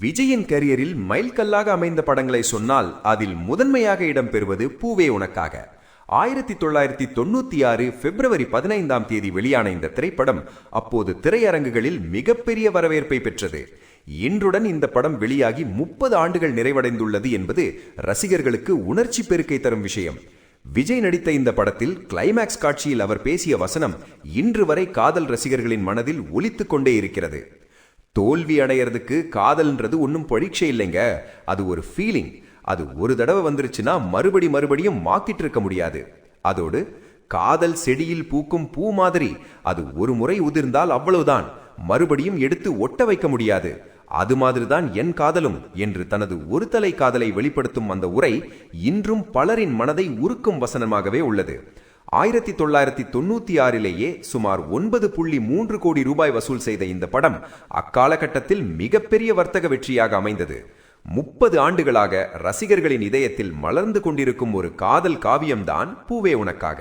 விஜயின் கரியரில் மைல்கல்லாக அமைந்த படங்களை சொன்னால் அதில் முதன்மையாக இடம்பெறுவது பூவே உனக்காக. 1996 பிப்ரவரி 15ஆம் தேதி வெளியான இந்த திரைப்படம் அப்போது திரையரங்குகளில் மிகப்பெரிய வரவேற்பை பெற்றது. இன்றுடன் இந்த படம் வெளியாகி 30 ஆண்டுகள் நிறைவடைந்துள்ளது என்பது ரசிகர்களுக்கு உணர்ச்சி பெருக்கை தரும் விஷயம். விஜய் நடித்த இந்த படத்தில் கிளைமேக்ஸ் காட்சியில் அவர் பேசிய வசனம் இன்று வரை காதல் ரசிகர்களின் மனதில் ஒலித்துக் கொண்டே இருக்கிறது. தோல்வி அடையறதுக்கு காதல்ன்றது ஒன்றும் பரீட்சை இல்லைங்க, அது ஒரு ஃபீலிங். அது ஒரு தடவை வந்துருச்சுன்னா மறுபடியும் மாத்திட்டு இருக்க முடியாது. அதோடு காதல் செடியில் பூக்கும் பூ மாதிரி, அது ஒரு முறை உதிர்ந்தால் அவ்வளவுதான், மறுபடியும் எடுத்து ஒட்ட வைக்க முடியாது. அது மாதிரிதான் என் காதலும் என்று தனது ஒரு தலை காதலை வெளிப்படுத்தும் அந்த உரை இன்றும் பலரின் மனதை உருக்கும் வசனமாகவே உள்ளது. 1996லேயே சுமார் 9.3 கோடி ரூபாய் வசூல் செய்த இந்த படம் அக்காலகட்டத்தில் மிகப்பெரிய வர்த்தக வெற்றியாக அமைந்தது. 30 ஆண்டுகளாக ரசிகர்களின் இதயத்தில் மலர்ந்து கொண்டிருக்கும் ஒரு காதல் காவியம்தான் பூவே உனக்காக.